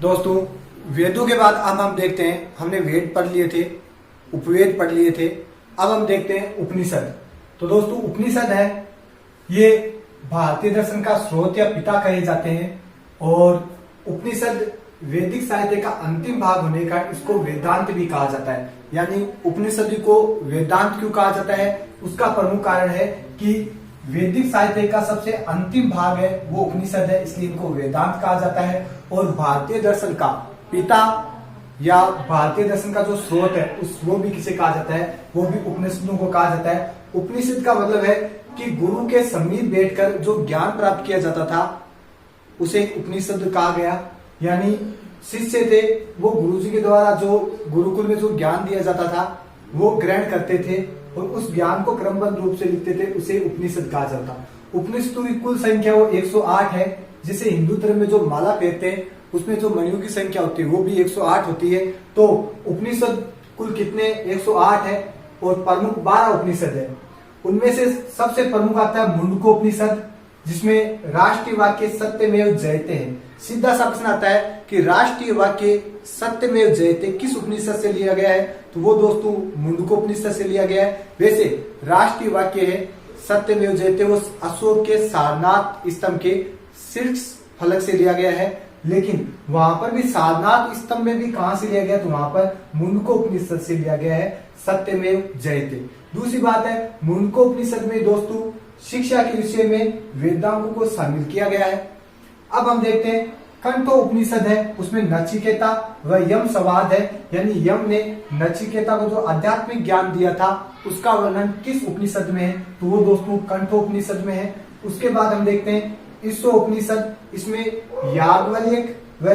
दोस्तों, वेदों के बाद अब हम देखते हैं, हमने वेद पढ़ लिए थे, उपवेद पढ़ लिए थे, अब हम देखते हैं उपनिषद। तो दोस्तों, उपनिषद है ये भारतीय दर्शन का स्रोत या पिता कहे जाते हैं और उपनिषद वैदिक साहित्य का अंतिम भाग होने का इसको वेदांत भी कहा जाता है। यानी उपनिषद को वेदांत क्यों कहा जाता है, उसका प्रमुख कारण है कि वैदिक साहित्य का सबसे अंतिम भाग है वो उपनिषद है, इसलिए इनको वेदांत कहा जाता है। और भारतीय दर्शन का पिता या भारतीय दर्शन का जो स्रोत है उस वो भी किसे कहा जाता है, वो भी उपनिषदों को कहा जाता है। उपनिषद का मतलब है कि गुरु के समीप बैठकर जो ज्ञान प्राप्त किया जाता था उसे उपनिषद कहा गया। यानी शिष्य थे, वो गुरुजी के द्वारा जो गुरुकुल में जो ज्ञान दिया जाता था वो ग्रहण करते थे और उस ज्ञान को क्रमबद्ध रूप से लिखते थे, उसे उपनिषद कहा जाता। उपनिषदों की कुल संख्या वो 108 है, जिसे हिंदू धर्म में जो माला पहनते हैं उसमें जो मणियों की संख्या होती है वो भी 108 होती है। तो उपनिषद कुल कितने 108 है और प्रमुख 12 उपनिषद है। उनमें से सबसे प्रमुख आता है मुंडकोपनिषद, जिसमें राष्ट्रीय वाक्य सत्यमेव जयते है। सीधा सा प्रश्न आता है कि राष्ट्रीय वाक्य सत्यमेव जयते किस उपनिषद से लिया गया है, तो वो दोस्तों मुंडकोपनिषद से लिया गया है। वैसे राष्ट्रीय वाक्य है सत्यमेव जयते, वो अशोक के सारनाथ स्तंभ के शीर्ष फलक से लिया गया है। लेकिन वहां पर भी सारनाथ स्तंभ में भी कहां से लिया गया, तो वहां पर मुंडकोपनिषद से लिया गया है सत्यमेव जयते। दूसरी बात है, मुंडकोपनिषद में दोस्तों शिक्षा के विषय में वेदांगों को शामिल किया गया है। अब हम देखते हैं कंठो उपनिषद है, उसमें नचिकेता व यम संवाद है। यानी यम ने नचिकेता को जो आध्यात्मिक ज्ञान दिया था उसका वर्णन किस उपनिषद में है, तो वो दोस्तों कंठो उपनिषद में है। उसके बाद हम देखते हैं ईशो उपनिषद, इसमें याज्ञवल्क्य व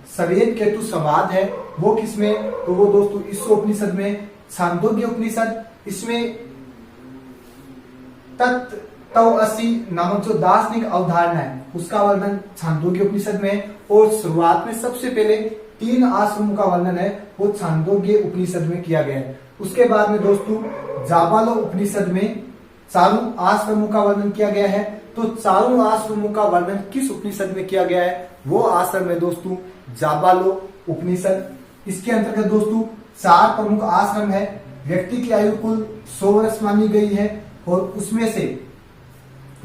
सवेद केतु संवाद है, वो किसमें, तो वो दोस्तों ईशो उपनिषद में। छांदोग्य उपनिषद, इसमें तत्वसी नामक जो दार्शनिक अवधारणा है उसका वर्णन छांदोग्य उपनिषद में है। और शुरुआत में सबसे पहले 3 आश्रमों का वर्णन है वो छांदोग्य उपनिषद में किया गया है। उसके बाद में दोस्तों जाबालो उपनिषद में चारों आश्रमों का वर्णन किया गया है। तो चारों आश्रमों का वर्णन किस उपनिषद में किया गया है, वो आश्रम है दोस्तों जाबालो उपनिषद। इसके अंतर्गत दोस्तों 4 प्रमुख आश्रम है। व्यक्ति की आयु कुल 100 वर्ष मानी गई है और उसमें से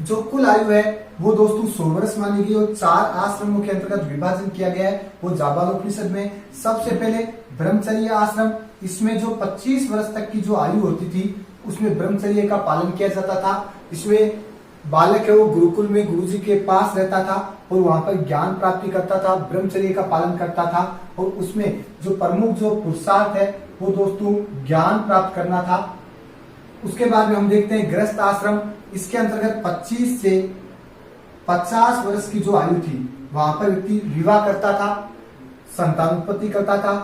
जो कुल आयु है वो दोस्तों 100 वर्ष मानी गई और 4 आश्रमों के अंतर्गत विभाजन किया गया है वो जाबालो उपनिषद में। सबसे पहले ब्रह्मचर्य आश्रम, इसमें जो 25 वर्ष तक की जो आयु होती थी उसमें ब्रह्मचर्य का पालन किया जाता था। इसमें बालक है वो गुरुकुल में गुरुजी के पास रहता था और वहां पर ज्ञान प्राप्ति करता था, ब्रह्मचर्य का पालन करता था। और उसमें जो प्रमुख जो पुरुषार्थ है वो दोस्तों ज्ञान प्राप्त करना था। उसके बाद में हम देखते हैं गृहस्थ आश्रम, इसके अंतर्गत 25 से 50 वर्ष की जो आयु थी वहां पर व्यक्ति विवाह करता था, संतान उत्पत्ति करता था,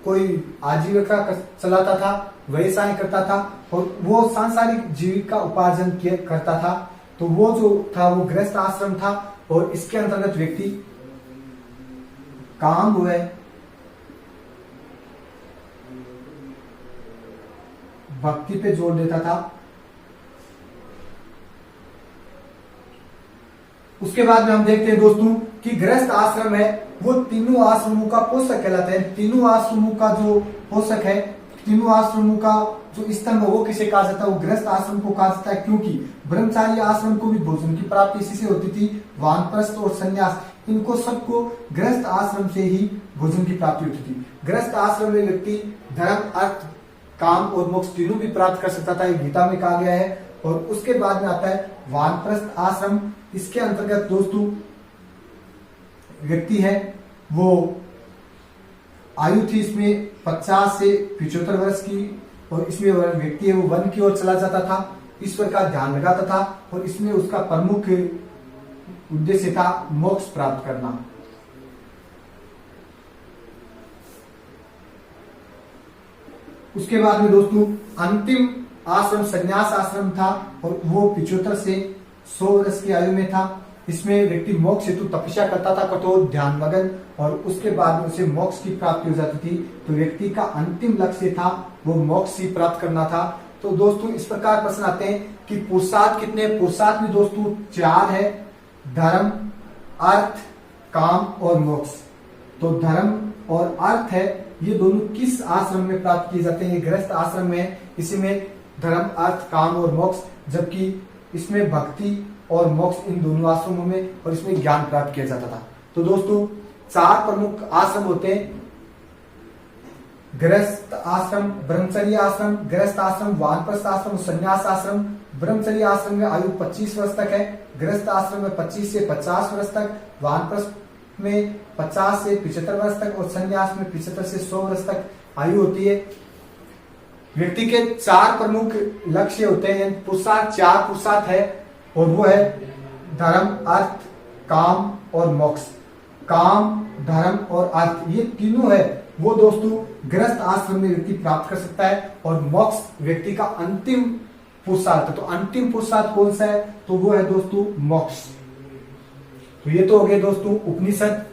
कोई आजीविका चलाता था, व्यवसाय करता था और वो सांसारिक जीविका उपार्जन करता था। तो वो जो था वो गृहस्थ आश्रम था और इसके अंतर्गत व्यक्ति काम हुए भक्ति पे जोर देता था। उसके बाद में हम देखते हैं दोस्तों कि गृहस्थ आश्रम है वो तीनों आश्रमों का पोषक कहलाता है। तीनों आश्रमों का जो पोषक है, तीनों आश्रमों का जो स्तंभ है वो किसे कहा जाता है, वो गृहस्थ आश्रम को कहा जाता है। क्योंकि ब्रह्मचारी आश्रम को भी भोजन की प्राप्ति इसी से होती थी, वानप्रस्थ और संन्यास इनको सबको गृहस्थ आश्रम से ही भोजन की प्राप्ति होती थी। गृहस्थ आश्रम में व्यक्ति धर्म, अर्थ, काम और मोक्ष तीनों भी प्राप्त कर सकता था, गीता में कहा गया है। और उसके बाद में आता है वानप्रस्थ आश्रम, इसके अंतर्गत दोस्तों व्यक्ति है वो आयु थी इसमें 50 से 75 वर्ष की और इसमें व्यक्ति है वो वन की ओर चला जाता था, ईश्वर का ध्यान लगाता था और इसमें उसका प्रमुख उद्देश्य था मोक्ष प्राप्त करना। उसके बाद में दोस्तों अंतिम आश्रम संन्यास आश्रम था और वो 75 से 100 वर्ष की आयु में था। इसमें व्यक्ति मोक्ष हेतु तपस्या करता था, कठोर ध्यान मगन, और उसके बाद में उसे मोक्ष की प्राप्ति हो जाती थी। तो व्यक्ति का अंतिम लक्ष्य था वो मोक्ष ही प्राप्त करना था। तो दोस्तों इस प्रकार प्रश्न आते हैं कि पुरुषार्थ कितने, पुरुषार्थ भी दोस्तों 4 है, धर्म, अर्थ, काम और मोक्ष। तो धर्म और अर्थ है, ये दोनों किस आश्रम में प्राप्त किए जाते हैं? ये गृहस्थ आश्रम में है। इसी में धर्म, अर्थ, काम और मोक्ष, जबकि इसमें भक्ति और मोक्ष इन दोनों आश्रमों में, और इसमें ज्ञान प्राप्त किया जाता था। तो दोस्तों 4 प्रमुख आश्रम होते हैं: गृहस्थ आश्रम, ब्रह्मचर्य आश्रम, गृहस्थ आश्रम, वानप्रस्थ आश्रम, संन्यास आश्रम। ब्रह्मचर्य आश्रम में आयु 25 वर्ष तक है, गृहस्थ आश्रम में 25 से 50 वर्ष तक, वानप्रस्थ में 50 से 75 वर्ष तक और संन्यास में 75 से 100 वर्ष तक आयु होती है। व्यक्ति के 4 प्रमुख लक्ष्य होते हैं, पुरुषार्थ 4 पुरुषार्थ है, और वो है धर्म, अर्थ, काम और मोक्ष। काम, धर्म और अर्थ, ये तीनों है वो दोस्तों गृहस्थ आश्रम में व्यक्ति प्राप्त कर सकता है, और मोक्ष व्यक्ति का अंतिम पुरुषार्थ है। तो अंतिम पुरुषार्थ कौन सा है? तो वो है दोस्तों मोक्ष। तो ये तो हो गए दोस्तों उपनिषद।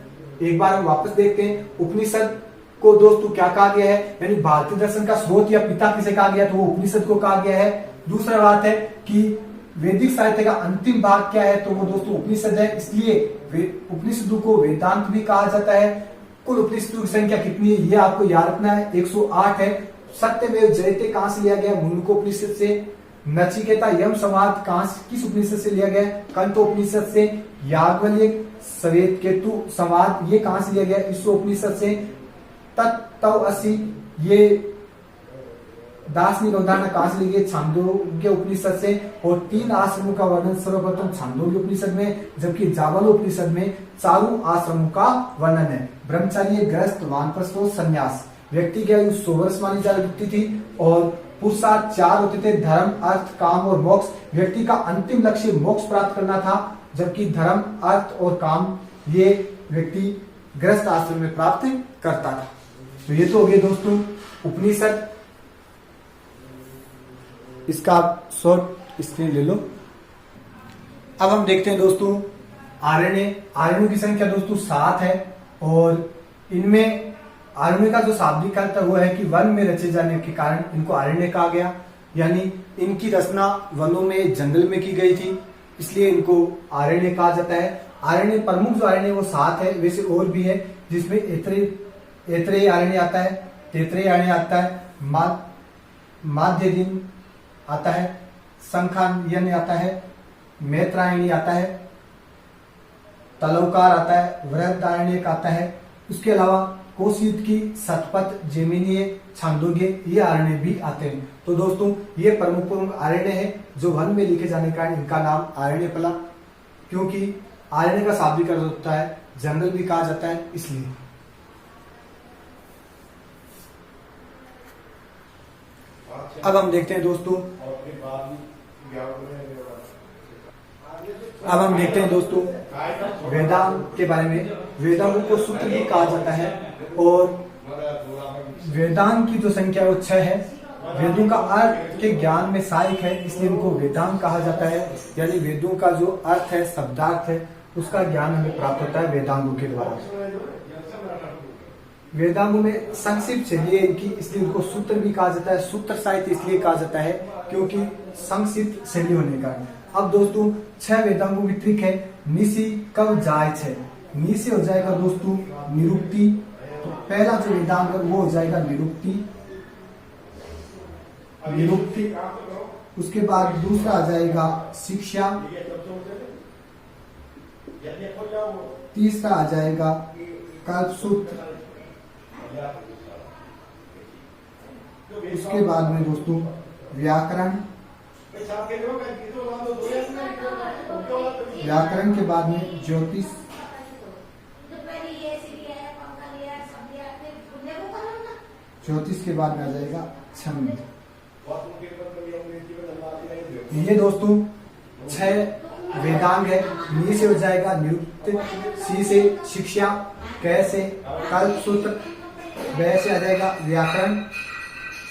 एक बार हम वापस देखते हैं उपनिषद को दोस्तों क्या कहा गया है, यानी भारतीय दर्शन का स्रोत या पिता किसे कहा गया, तो वो उपनिषद को कहा गया है। दूसरा बात है कि वैदिक साहित्य का अंतिम भाग क्या है, तो वो दोस्तों उपनिषद है, इसलिए उपनिषदों को वेदांत भी कहा जाता है। कुल उपनिषदों की संख्या कितनी है ये आपको याद रखना है, 108 है। सत्यमेव जयते कहां से लिया गया? मुंडकोपनिषद से। नचिकेता यम संवाद कहां से, किस उपनिषद से लिया गया? कंठोपनिषद से। याज्ञवल्क्य श्वेतकेतु संवाद ये कहां से लिया गया? ईशोपनिषद से। तत्त्वअसि ये दार्शनिक अवधारणा कहां से ली गई? छांदोग्य उपनिषद से। और 3 आश्रमों का वर्णन सर्वप्रथम छांदोग्य उपनिषद में, जबकि जाबालोपनिषद में 4 आश्रमों का वर्णन है: ब्रह्मचर्य, गृहस्थ, वानप्रस्थ और संन्यास। व्यक्ति की आयु 100 वर्ष मानी जाती थी, और पुरुषार्थ 4 होते थे: धर्म, अर्थ, काम और मोक्ष। व्यक्ति का अंतिम लक्ष्य मोक्ष प्राप्त करना था, जबकि धर्म, अर्थ और काम ये व्यक्ति गृहस्थ आश्रम में प्राप्त करता था। तो ये तो हो गए दोस्तों उपनिषद। इसका आप शॉर्ट स्क्रीन ले लो। अब हम देखते हैं दोस्तों आरण्य। आरण्यों की संख्या दोस्तों 7 है, और इनमें आरण्य का जो शाब्दिक अर्थ है वो है कि वन में रचे जाने के कारण इनको आरण्य कहा गया, यानी इनकी रचना वनों में, जंगल में की गई थी, इसलिए इनको आरण्य कहा जाता है। आरण्य प्रमुख जो आरण्य वो 7 है, वैसे और भी है, जिसमें ऐत्रेय आरण्य आता है, तैत्रेय आरण्य आता है, माध्यदिन आता है, शंखायन आता है, मैत्रायणी आता है, तलवकार आता है, वृहदारण्यक आता है। उसके अलावा कोशयुक्त की शतपथ, जैमिनीय, छांदोग्य ये आरण्य भी आते हैं। तो दोस्तों ये प्रमुख आरण्य है जो वन में लिखे जाने के कारण इनका नाम आरण्य पड़ा, क्योंकि आरण्य का शाब्दिक अर्थ होता है जंगल भी कहा जाता है, इसलिए। अब हम देखते हैं दोस्तों वेदांत के बारे में। वेदांतों को सूत्र भी कहा जाता है, और वेदांत की जो संख्या वो 6 है। वेदों का अर्थ के ज्ञान में सहायक है, इसलिए इनको वेदांत कहा जाता है, यानी वेदों का जो अर्थ है, शब्दार्थ है, उसका ज्ञान हमें प्राप्त होता है वेदांतों के द्वारा। वेदांतों में संक्षिप्त शैली है इनकी, इसलिए इनको सूत्र भी कहा जाता है। सूत्र साहित्य इसलिए कहा जाता है क्योंकि संक्षिप्त शैली होने का। अब दोस्तों 6 वेदांगों की ट्रिक है। निसी कब जाए 6, नी से हो जाएगा दोस्तों निरुक्ति। तो पहला जो वेदांग है वो हो जाएगा निरुक्ति। उसके बाद दूसरा आ जाएगा शिक्षा, तीसरा आ जाएगा कल्पसूत्र, उसके बाद में दोस्तों व्याकरण, व्याकरण के बाद में ज्योतिष, ज्योतिष के बाद में आ जाएगा छंद। ये दोस्तों 6 वेदांग है। नी से हो जाएगा निरुक्त, सी से शिक्षा, क से कल्पसूत्र, व से आ जाएगा व्याकरण,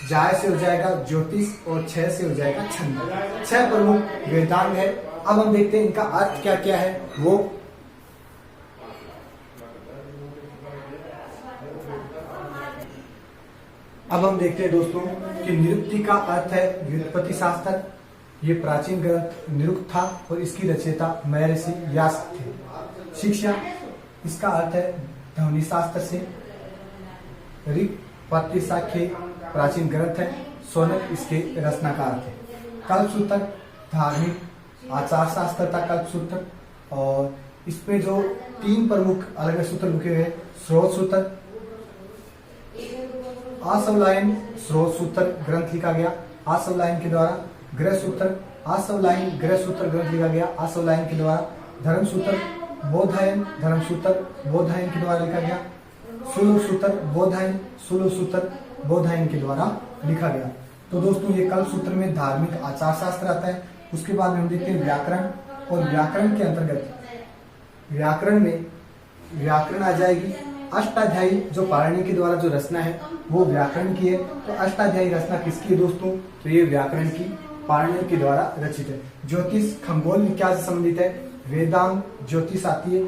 जाय से हो जाएगा ज्योतिष और 6 से हो जाएगा छंद। 6 प्रमुख वेदांग है। अब हम देखते हैं इनका अर्थ क्या क्या है वो। अब हम देखते हैं दोस्तों कि निरुक्ति का अर्थ है व्युत्पत्ति शास्त्र। ये प्राचीन ग्रंथ निरुक्त था और इसकी रचयिता महर्षि व्यास थे। शिक्षा, इसका अर्थ है ध्वनि शास्त्र से। ऋक, पत्ति, साक्य प्राचीन ग्रंथ है। शौनक इसके रचनाकार थे। कल्पसूत्र धार्मिक आचार शास्त्र था कल्पसूत्र। और इसमें जो 3 प्रमुख अलग अलग सूत्र लिखे हुए हैं, स्रोत सूत्र, आसवलायन स्रोत सूत्र ग्रंथ लिखा गया आसवलायन के द्वारा। ग्रह सूत्र आसवलायन ग्रह सूत्र ग्रंथ लिखा गया आसवलायन के द्वारा। धर्म सूत्र बोधायन धर्म सूत्र बोधायन के द्वारा लिखा गया। सुलभ सूत्र बोधायन सुलभ सूत्र बोधायन के द्वारा लिखा गया। तो दोस्तों ये कल्प सूत्र में धार्मिक आचार शास्त्र आता है। उसके बाद में हम देखते हैं व्याकरण। और व्याकरण के अंतर्गत व्याकरण में व्याकरण आ जाएगी। अष्टाध्यायी जो पाणिनि के द्वारा जो रचना है वो व्याकरण की है। तो अष्टाध्यायी रचना किसकी है दोस्तों? तो ये व्याकरण की पाणिनि के द्वारा रचित है। ज्योतिष खगोल विज्ञान से संबंधित है। वेदांग ज्योतिष आती है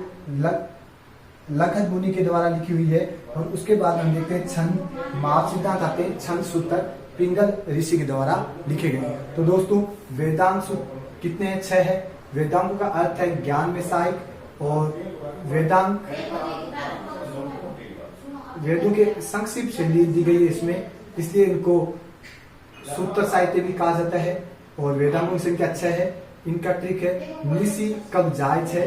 लखत मुनि के द्वारा लिखी हुई है। और उसके बाद हम देखते हैं छंद माप सिद्धांत आते हैं। छंद सूत्र पिंगल ऋषि के द्वारा लिखे गए। तो दोस्तों वेदांग सूत्र कितने हैं? 6 है। वेदांग का अर्थ है ज्ञान में सहायक। और वेदांग वेदों के संक्षिप्त शैली दी गई है इसमें, इसलिए इनको सूत्र साहित्य भी कहा जाता है। और वेदांगों की संख्या 6 है। इनका ट्रिक है निसी कब जायज है।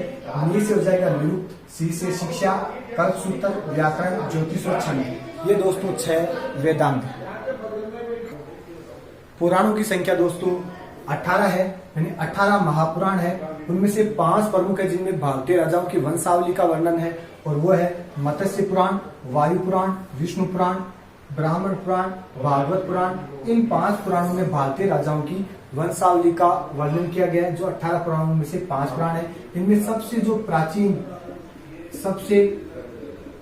नि से हो जाएगा निरुक्त, सी से शिक्षा, कल्प सूत्र, व्याकरण, ज्योतिष और छंद। ये दोस्तों 6 वेदांग। पुराणों की संख्या दोस्तों 18 है, यानी 18 महापुराण है। उनमें से 5 प्रमुख है जिनमें भारतीय राजाओं की वंशावली का वर्णन है। और वो है मत्स्य पुराण, वायु पुराण, विष्णु पुराण, ब्राह्मण पुराण, भागवत पुराण। इन 5 पुराणों में भारतीय राजाओं की वंशावली का वर्णन किया गया है। जो 18 पुराणों में से 5 पुराण है। इनमें सबसे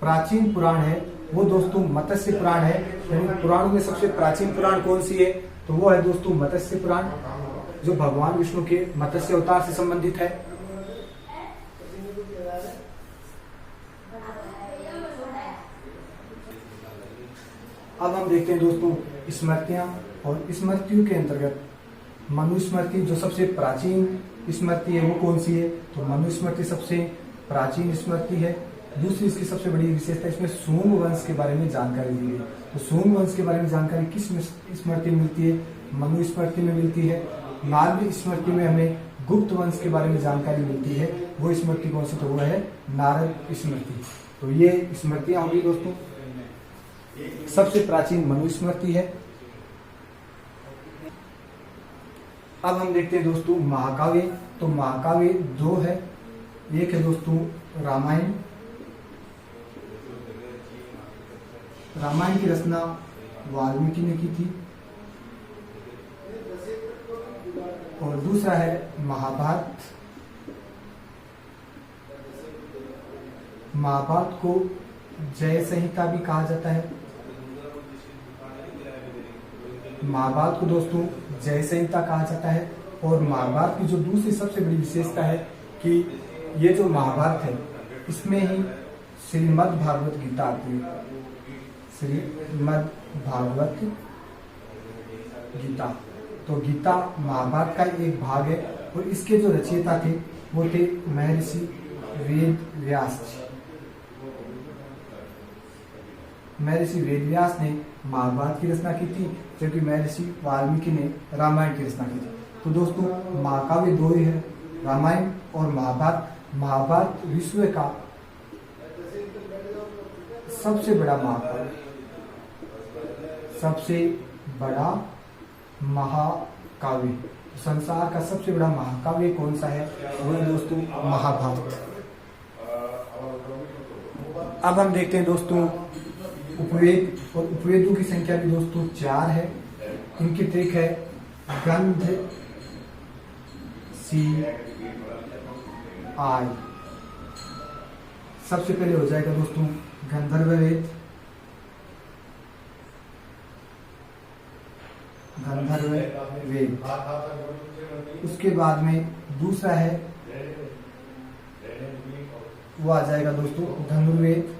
प्राचीन पुराण है वो दोस्तों मत्स्य पुराण है। यानी पुराणों में सबसे प्राचीन पुराण कौन सी है? तो वो है दोस्तों मत्स्य पुराण, जो भगवान विष्णु के मत्स्य अवतार से संबंधित है। अब हम देखते हैं दोस्तों स्मृतियां। और स्मृतियों के अंतर्गत मनुस्मृति जो सबसे प्राचीन स्मृति है वो कौन सी है? तो मनुस्मृति सबसे प्राचीन स्मृति है। दूसरी इसकी सबसे बड़ी विशेषता इसमें सूंग वंश के बारे में जानकारी दी है। तो सूंग वंश के बारे में जानकारी किस स्मृति में मिलती है? मनुस्मृति में मिलती है। नारद स्मृति में हमें गुप्त वंश के बारे में जानकारी मिलती है। वो स्मृति कौन सी? तो वो है नारद स्मृति। तो ये स्मृतियां होंगी दोस्तों। सबसे प्राचीन मनुस्मृति है। अब हम देखते हैं दोस्तों महाकाव्य। तो महाकाव्य 2 है। एक है दोस्तों रामायण। रामायण की रचना वाल्मीकि ने की थी। और दूसरा है महाभारत। महाभारत को जय संहिता भी कहा जाता है। महाभारत को दोस्तों जय संहिता कहा जाता है। और महाभारत की जो दूसरी सबसे बड़ी विशेषता है कि ये जो महाभारत है इसमें ही श्रीमद् भागवत गीता आती है। श्रीमद् भागवत गीता, तो गीता महाभारत का एक भाग है। और इसके जो रचयिता थे वो थे महर्षि वेद व्यास जी। महर्षि वेद व्यास ने महाभारत की रचना की थी, जबकि महर्षि वाल्मीकि ने रामायण की रचना की थी। तो दोस्तों महाकाव्य 2 ही है, रामायण और महाभारत। महाभारत विश्व का सबसे बड़ा महाकाव्य, सबसे बड़ा महाकाव्य। संसार का सबसे बड़ा महाकाव्य कौन सा है? वो है दोस्तों महाभारत। अब हम देखते हैं दोस्तों उपवेद। और उपवेदों की संख्या भी दोस्तों 4 है। इनकी ट्रिक है गंध सी आई। सबसे पहले हो जाएगा दोस्तों गंधर्व वेद। गंधर्व वेद। उसके बाद में दूसरा है वो आ जाएगा दोस्तों धनुर्वेद।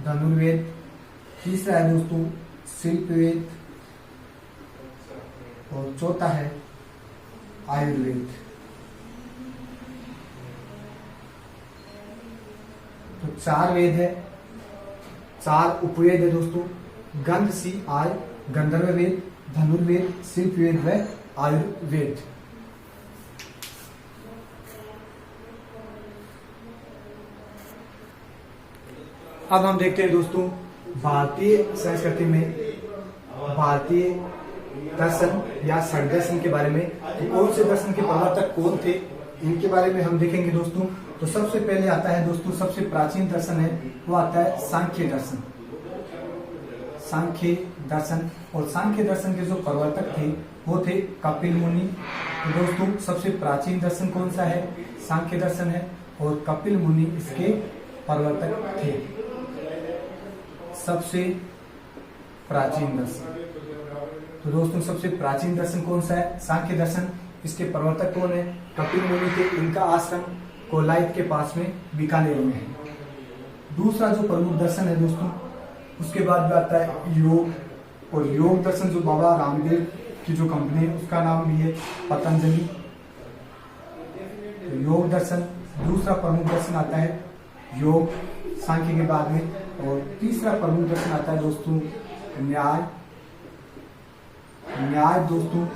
धनुर्वेद। तीसरा है दोस्तों शिल्पवेद। और चौथा है आयुर्वेद। तो 4 वेद है, 4 उपवेद है दोस्तों। गंध सी आय, गंधर्व वेद, धनुर्वेद, शिल्प वेद व आयुर्वेद। अब हम देखते हैं दोस्तों भारतीय संस्कृति में भारतीय दर्शन या षड दर्शन के बारे में। तो कौन से दर्शन के प्रवर्तक कौन थे, इनके बारे में हम देखेंगे दोस्तों। तो सबसे पहले आता है दोस्तों, सबसे प्राचीन दर्शन है वो आता है सांख्य दर्शन। सांख्य दर्शन, और सांख्य दर्शन के जो प्रवर्तक थे वो थे कपिल मुनि। तो दोस्तों सबसे प्राचीन दर्शन कौन सा है, सांख्य दर्शन है, और कपिल मुनि इसके प्रवर्तक थे। सबसे प्राचीन दर्शन, तो दोस्तों सबसे प्राचीन दर्शन कौन सा है, सांख्य दर्शन। इसके प्रवर्तक कौन है, कपिल मुनि थे। इनका आश्रम कोलायत के पास में बीकानेर में है। दूसरा जो प्रमुख दर्शन है दोस्तों, उसके बाद में आता है योग, और योग दर्शन जो बाबा रामदेव की जो कंपनी है उसका नाम भी है पतंजलि। तो योग दर्शन दूसरा प्रमुख दर्शन आता है, योग सांख्य के बाद में। और तीसरा प्रमुख दर्शन आता है दोस्तों न्याय। न्याय दोस्तों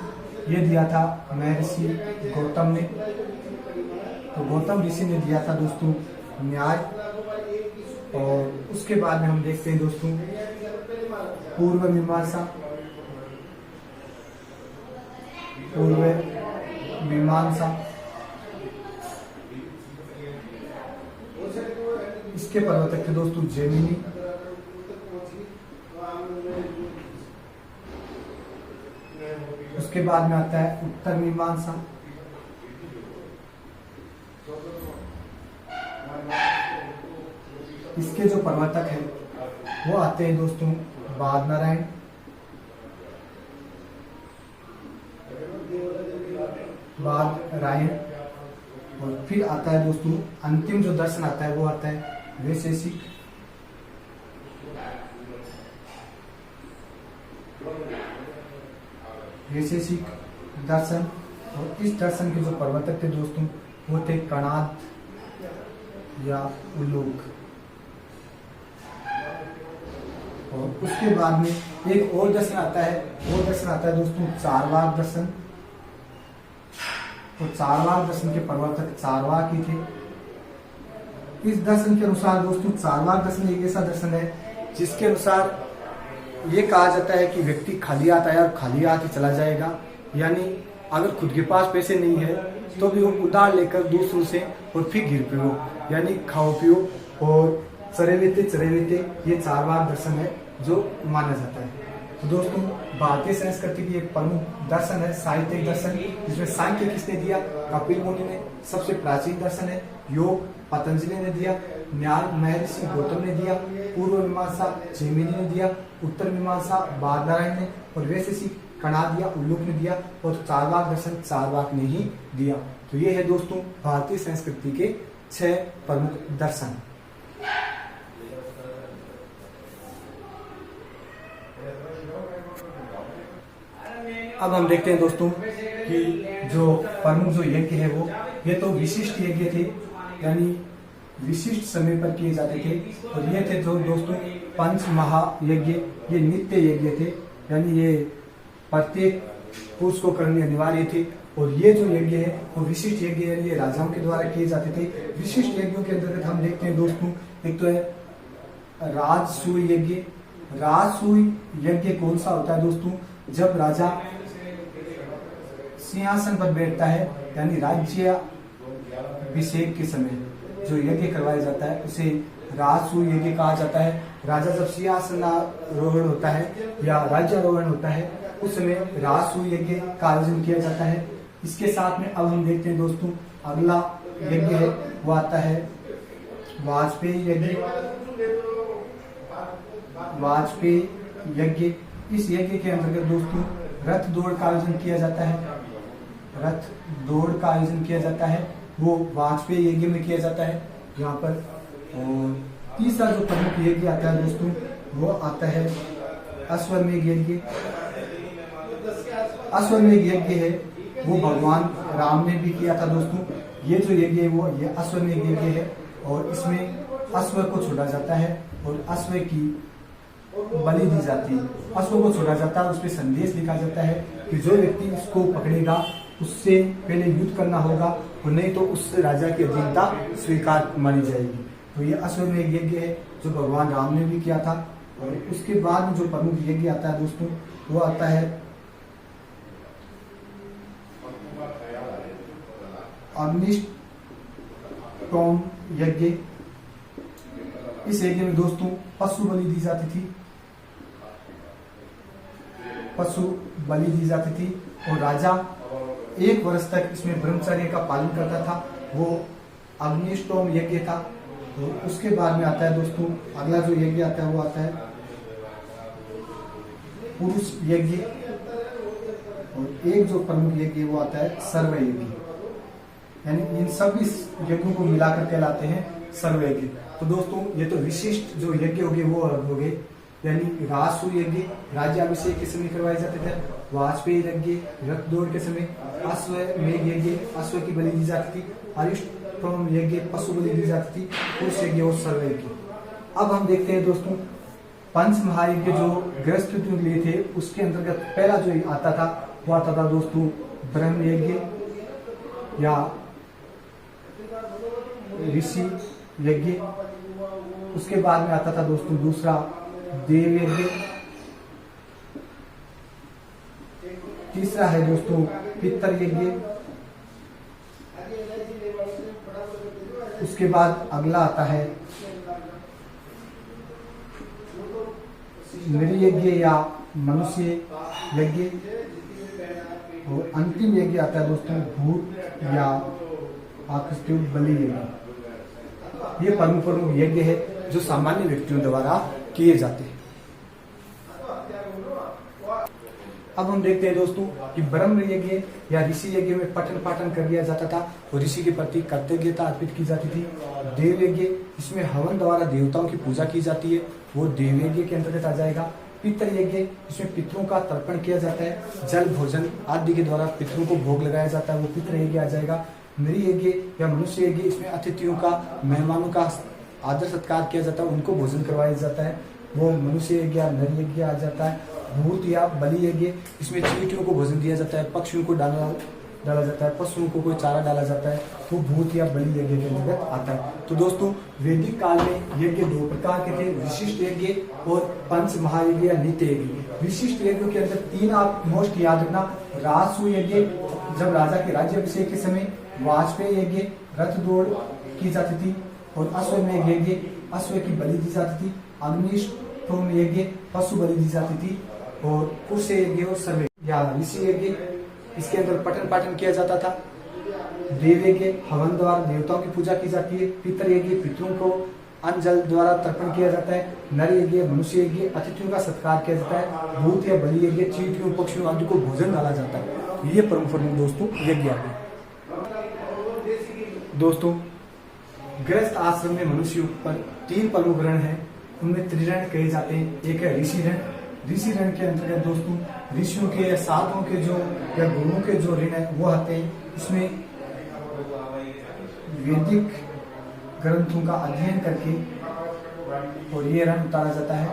ये दिया था महर्षि गौतम ने। तो गौतम ऋषि ने दिया था दोस्तों न्याय। और उसके बाद में हम देखते हैं दोस्तों पूर्व मीमांसा। पूर्व मीमांसा इसके प्रवर्तक थे दोस्तों जैमिनी। उसके बाद में आता है उत्तर मीमांसा। इसके जो प्रवर्तक है वो आते हैं दोस्तों बादनारायण। बादरायण। और फिर आता है दोस्तों अंतिम जो दर्शन आता है वो आता है वैशेषिक। वैशेषिक दर्शन। और इस दर्शन के जो प्रवर्तक थे दोस्तों वो थे कणाद या उल्लूक। और उसके बाद में एक और दर्शन आता है, वो दर्शन आता है दोस्तों चारवाक दर्शन। तो चारवाक दर्शन के प्रवर्तक चारवाक ही थे। इस दर्शन के अनुसार दोस्तों चारवाक दर्शन एक ऐसा दर्शन है जिसके अनुसार ये कहा जाता है कि व्यक्ति खाली हाथ आया और खाली हाथ ही चला जाएगा। यानी अगर खुद के पास पैसे नहीं है तो भी वो उधार लेकर दूसरों से और फिर गिर पियो, यानी खाओ पियो और चरे लेते। ये चारवाक दर्शन है जो माना जाता है। तो दोस्तों भारतीय संस्कृति की एक प्रमुख दर्शन है साहित्यिक दर्शन, जिसमें सांख्य किसने दिया, कपिल मुनि ने। सबसे प्राचीन दर्शन है योग, पतंजलि ने दिया। न्याय महर्षि गौतम ने दिया। पूर्व मीमांसा जैमिनी ने दिया। उत्तर मीमांसा बादनारायण ने। और वैशेषिक कणाद या उल्लूक ने दिया। और चारवाक दर्शन चारवाक ने ही दिया। तो ये है दोस्तों भारतीय संस्कृति के 6 प्रमुख दर्शन। अब हम देखते हैं दोस्तों कि जो प्रमुख जो यज्ञ है वो ये तो विशिष्ट यज्ञ थे, यानी विशिष्ट समय पर किए जाते थे। और ये थे जो दोस्तों पंच महायज्ञ, ये नित्य यज्ञ थे, यानी ये प्रत्येक पुरुष को करने अनिवार्य थे। और ये जो यज्ञ है वो विशिष्ट यज्ञ है, ये राजाओं के द्वारा किए जाते थे। विशिष्ट यज्ञों के अंतर्गत हम देखते हैं दोस्तों, एक तो है राजसूय यज्ञ। राजसूय यज्ञ कौन सा होता है दोस्तों, जब राजा सिंहासन पर बैठता है, यानी राज्य अभिषेक के समय जो यज्ञ करवाया जाता है उसे राजसूय यज्ञ कहा जाता है। राजा जब सिंहासनारोहण होता है या राज्यारोहण होता है उस समय राजसूय यज्ञ का आयोजन किया जाता है। इसके साथ में अब हम देखते हैं दोस्तों अगला यज्ञ है वो आता है वाजपेयी यज्ञ। वाजपेयी यज्ञ, इस यज्ञ के अंतर्गत दोस्तों रथ दौड़ का आयोजन किया जाता है। रथ दौड़ का आयोजन किया जाता है वो वाजपेयी यज्ञ में किया जाता है यहाँ पर। और तीसरा जो प्रमुख यज्ञ आता है दोस्तों वो आता है अश्वमेध यज्ञ। अश्वमेध यज्ञ है वो भगवान राम ने भी किया था दोस्तों। ये जो यज्ञ है वो ये अश्वमेध यज्ञ है। और इसमें अश्व को छोड़ा जाता है और अश्व की बलि दी जाती है। अश्व को छोड़ा जाता है, उस पर संदेश लिखा जाता है कि जो व्यक्ति उसको पकड़ेगा उससे पहले युद्ध करना होगा और नहीं तो उस राजा की अधीनता स्वीकार मानी जाएगी। तो ये अश्वमेध यज्ञ है जो भगवान राम ने भी किया था। और उसके बाद में जो प्रमुख यज्ञ आता है दोस्तों, वो आता है अग्निष्टोम यज्ञ। इस यज्ञ में दोस्तों पशु बलि दी जाती थी, पशु बलि दी जाती थी और राजा 1 वर्ष तक इसमें ब्रह्मचर्य का पालन करता था। वो अग्निष्टोम यज्ञ था। तो उसके बाद में आता है दोस्तों अगला जो यज्ञ आता है वो आता है पुरुष यज्ञ। और एक जो प्रमुख यज्ञ वो आता है सर्व यज्ञ, यानी इन सभी यज्ञों को मिलाकर कहलाते हैं सर्व यज्ञ। तो दोस्तों ये तो विशिष्ट जो यज्ञ हो गए वो अलग हो गए, यानी राजसूय यज्ञ राज्याभिषेक के समय करवाए जाते थे, वाजपेयी यज्ञ रथ दौड़ के समय, अश्वमेध यज्ञ अश्व की बलि दी जाती थी, अरिष्टोम यज्ञ पशु बलि दी जाती थी, पुरुष यज्ञ और सर्व यज्ञ। अब हम देखते हैं दोस्तों पंच महायज्ञ जो गृहस्थ के लिए थे, उसके अंतर्गत पहला जो आता था वो आता था दोस्तों ब्रह्म यज्ञ या ऋषि यज्ञ। उसके बाद में आता था दोस्तों दूसरा देव यज्ञ, तीसरा है दोस्तों पितर यज्ञ। उसके बाद अगला आता है नृयज्ञ या मनुष्य यज्ञ और अंतिम यज्ञ आता है दोस्तों भूत या आकृष्ट बलि यज्ञ। ये प्रमुख यज्ञ है जो सामान्य व्यक्तियों द्वारा किए जाते हैं। अब हम देखते हैं दोस्तों कि ब्रह्म यज्ञ या ऋषि यज्ञ में पठन पाठन कर दिया जाता था और ऋषि के प्रति कृतज्ञता अर्पित की जाती थी। देव यज्ञ इसमें हवन द्वारा देवताओं की पूजा की जाती है, वो देव यज्ञ के अंतर्गत आ जाएगा। पितर यज्ञ इसमें पितरों का तर्पण किया जाता है, जल भोजन आदि के द्वारा पितरों को भोग लगाया जाता है, वो पितर यज्ञ आ जाएगा। नृ यज्ञ या मनुष्य यज्ञ इसमें अतिथियों का मेहमानों का आदर सत्कार किया जाता है, उनको भोजन करवाया जाता है, वो मनुष्य यज्ञ या नर यज्ञ आ जाता है। भूत या बलि यज्ञ इसमें चींटियों को भोजन दिया जाता है, पक्षियों को डाला जाता है, पशुओं को कोई चारा डाला जाता है, वो भूत या बलि यज्ञ के अंतर्गत आता है। तो दोस्तों वैदिक काल में यज्ञ 2 प्रकार के थे, विशिष्ट यज्ञ और पंच महायज्ञ या नित्य यज्ञ। विशिष्ट यज्ञों के अंदर 3 आप मोस्ट याद रखना, राजसूय यज्ञ जब राजा के राज्याभिषेक के समय, वाजपेयी यज्ञ रथ दौड़ की जाती थी और अश्वमेध यज्ञ अश्व की बलि दी जाती थी, अग्निष्टोम यज्ञ पशु बलि दी जाती थी और पुरुष यज्ञ और सर्व या ऋषि यज्ञ इसके अंदर पठन पाठन किया जाता था। देव यज्ञ हवन द्वारा देवताओं की पूजा की जाती है। पितर यज्ञ पितरों को अन्न जल द्वारा तर्पण किया जाता है। नर यज्ञ मनुष्य यज्ञ अतिथियों का सत्कार किया जाता है। भूत या बलि यज्ञ चींटियों पक्षियों आदि को भोजन डाला जाता है। ये प्रमुख दोस्तों यज्ञ आदि। दोस्तों गृहस्थ आश्रम में मनुष्य पर 3 प्रमुख रण है, उनमें त्रिरण कहे जाते हैं। एक है ऋषि रण। ऋषि ऋण के अंतर्गत दोस्तों ऋषियों के या साधुओं के जो या गुरुओं के जो ऋण है वो आते हैं। इसमें वैदिक ग्रंथों का अध्ययन करके और ये ऋण उतारा जाता है।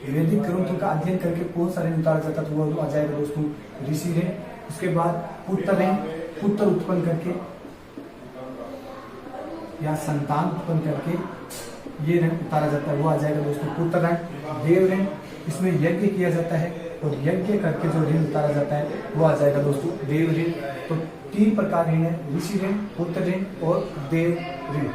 वैदिक ग्रंथों का अध्ययन करके कौन सा ऋण उतारा जाता है तो वो आ जाएगा दोस्तों ऋषि ऋण। उसके बाद पुत्र ऋण, पुत्र उत्पन्न करके या संतान उत्पन्न करके ये ऋण उतारा जाता है, वो आ जाएगा दोस्तों पुत्र ऋण। देव ऋण इसमें यज्ञ किया जाता है और यज्ञ करके जो ऋण उतारा जाता है वो आ जाएगा दोस्तों देव ऋण। तो 3 प्रकार ऋण है, ऋषि ऋण, पुत्र ऋण और देव ऋण।